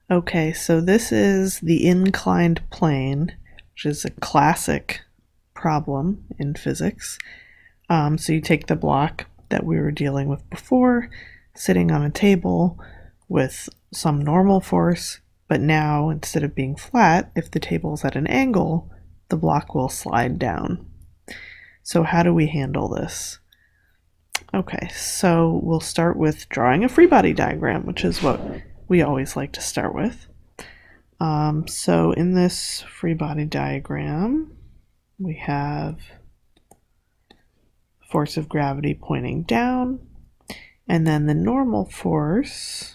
Okay, so this is the inclined plane, which is a classic problem in physics. So you take the block that we were dealing with before, sitting on a table with some normal force, but now instead of being flat, if the table is at an angle, the block will slide down. So how do we handle this? Okay, so we'll start with drawing a free body diagram, which is what we always like to start with. So in this free body diagram, we have force of gravity pointing down, and then the normal force,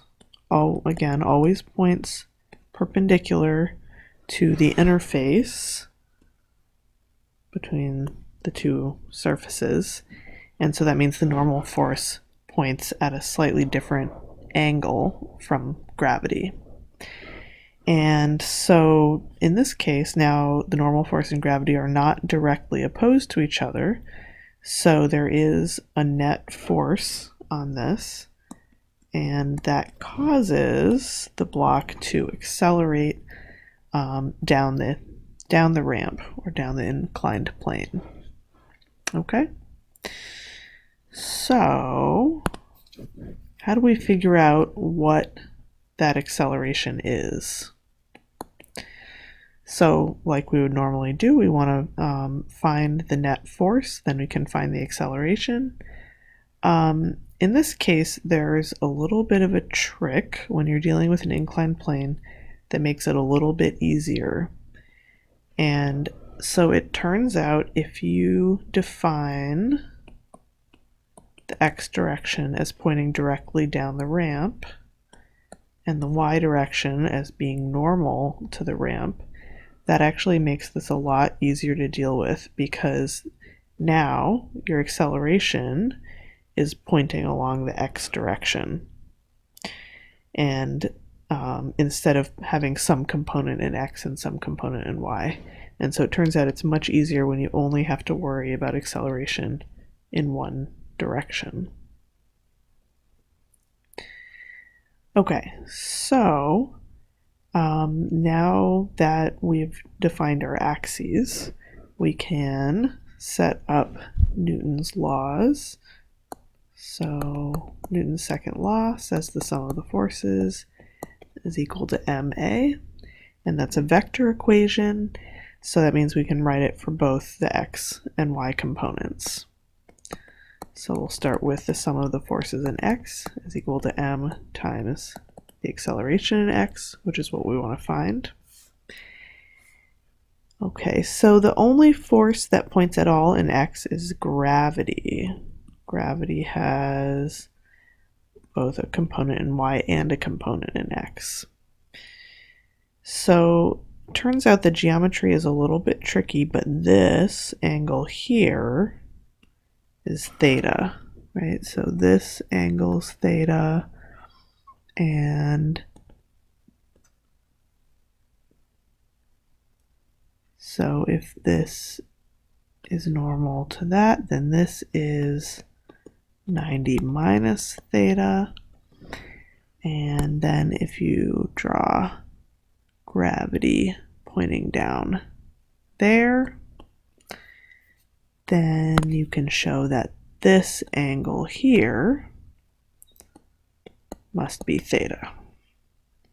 again, always points perpendicular to the interface between the two surfaces. And so that means the normal force points at a slightly different angle from gravity. And so in this case, now the normal force and gravity are not directly opposed to each other. So there is a net force on this, and that causes the block to accelerate down the ramp or down the inclined plane. Okay? So how do we figure out what that acceleration is? So like we would normally do, we want to find the net force, then we can find the acceleration. In this case, there's a little bit of a trick when you're dealing with an inclined plane that makes it a little bit easier. And so it turns out if you define the x direction as pointing directly down the ramp and the y direction as being normal to the ramp, that actually makes this a lot easier to deal with, because now your acceleration is pointing along the x direction. And instead of having some component in x and some component in y. And so it turns out it's much easier when you only have to worry about acceleration in one direction. Okay, so now that we've defined our axes, we can set up Newton's laws. So Newton's second law says the sum of the forces is equal to ma, and that's a vector equation, so that means we can write it for both the x and y components. So we'll start with the sum of the forces in x is equal to m times the acceleration in x, which is what we want to find. Okay, so the only force that points at all in x is gravity. Gravity has both a component in y and a component in x. So it turns out the geometry is a little bit tricky, but this angle here is theta, right? So this angle is theta, and so if this is normal to that, then this is 90 minus theta. And then if you draw gravity pointing down there, then you can show that this angle here must be theta,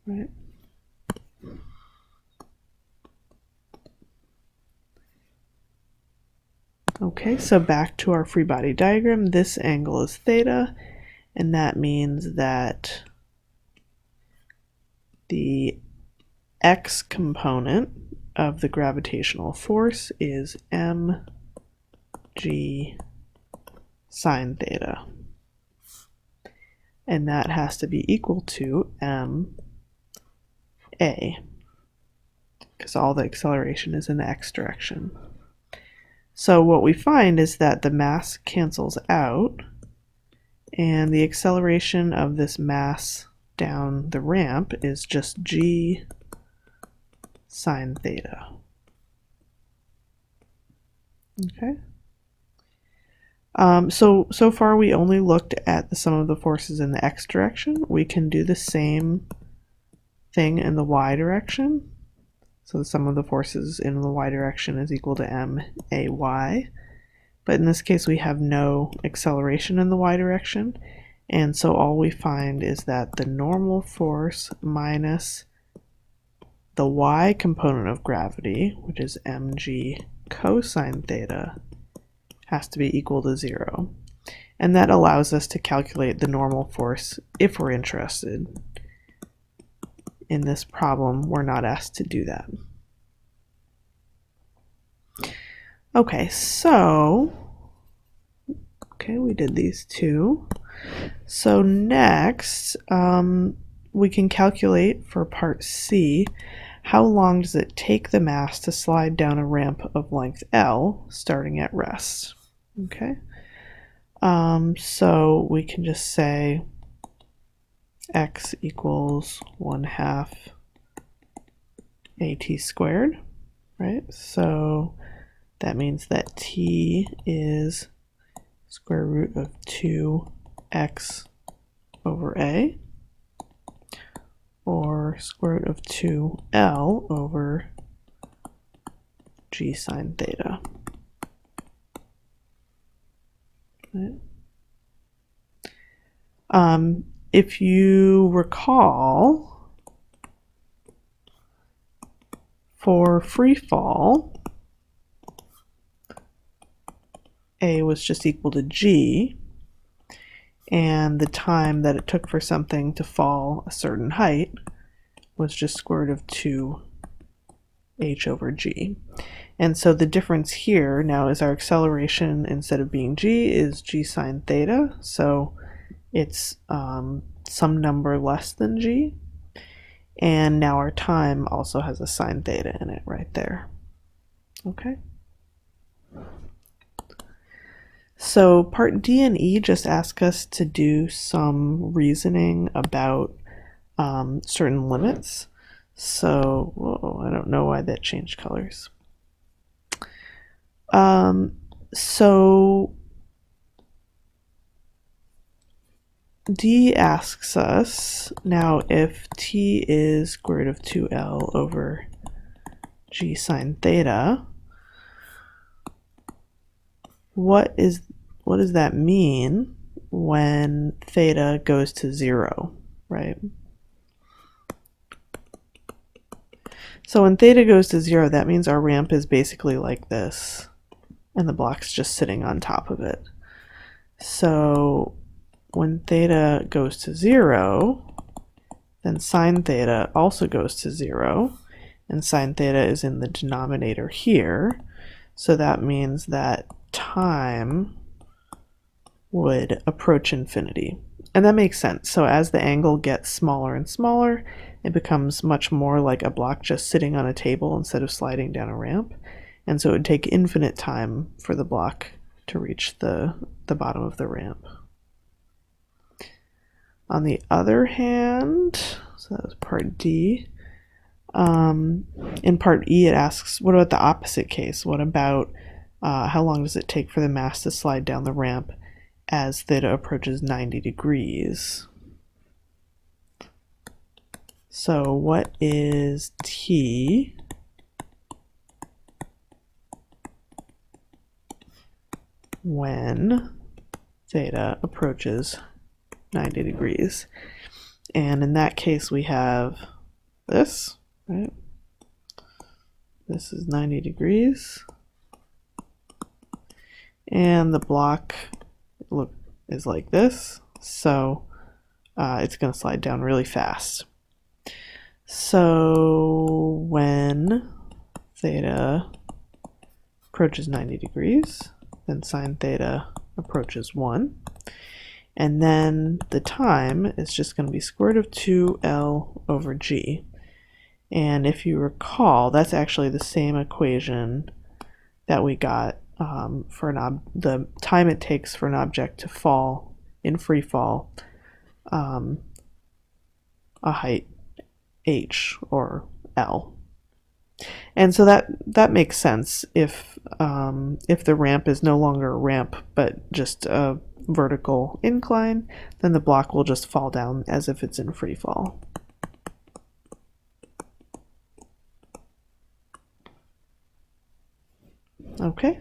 right? Okay, so back to our free body diagram. This angle is theta, and that means that the x component of the gravitational force is mg sine theta. And that has to be equal to ma, because all the acceleration is in the x direction. So what we find is that the mass cancels out, and the acceleration of this mass down the ramp is just g sine theta. Okay. So far we only looked at the sum of the forces in the x direction. We can do the same thing in the y direction. So the sum of the forces in the y direction is equal to MAY. But in this case, we have no acceleration in the y direction. And so all we find is that the normal force minus the y component of gravity, which is mg cosine theta, has to be equal to 0. And that allows us to calculate the normal force if we're interested. In this problem, we're not asked to do that. Okay, so, we did these two. So next, we can calculate for part C, how long does it take the mass to slide down a ramp of length L starting at rest? Okay, so we can just say x equals 1/2 at squared, right? So that means that t is square root of 2x over a, or square root of 2l over g sine theta. Right. If you recall, for free fall, a was just equal to g, and the time that it took for something to fall a certain height was just square root of 2h over g. And so the difference here now is our acceleration, instead of being g, is g sine theta, so it's some number less than g, and now our time also has a sine theta in it right there. Okay. So part D and E just ask us to do some reasoning about certain limits. So, whoa, I don't know why that changed colors. So D asks us, now if t is square root of 2l over g sine theta, what does that mean when theta goes to 0, right? So when theta goes to 0, that means our ramp is basically like this, and the block's just sitting on top of it. So when theta goes to 0, then sine theta also goes to 0, and sine theta is in the denominator here, so that means that time would approach infinity. And that makes sense. So as the angle gets smaller and smaller, it becomes much more like a block just sitting on a table instead of sliding down a ramp. And so it would take infinite time for the block to reach the bottom of the ramp. On the other hand, so that was part D. In part E, it asks, what about the opposite case? What about how long does it take for the mass to slide down the ramp as theta approaches 90 degrees? So what is t when theta approaches 90 degrees? And in that case, we have this, right? This is 90 degrees. And the block is like this, so it's going to slide down really fast. So when theta approaches 90 degrees, then sine theta approaches 1. And then the time is just going to be square root of 2l over g. And if you recall, that's actually the same equation that we got for the time it takes for an object to fall in free fall a height h or l. And so that makes sense if the ramp is no longer a ramp but just a vertical incline, then the block will just fall down as if it's in free fall. Okay,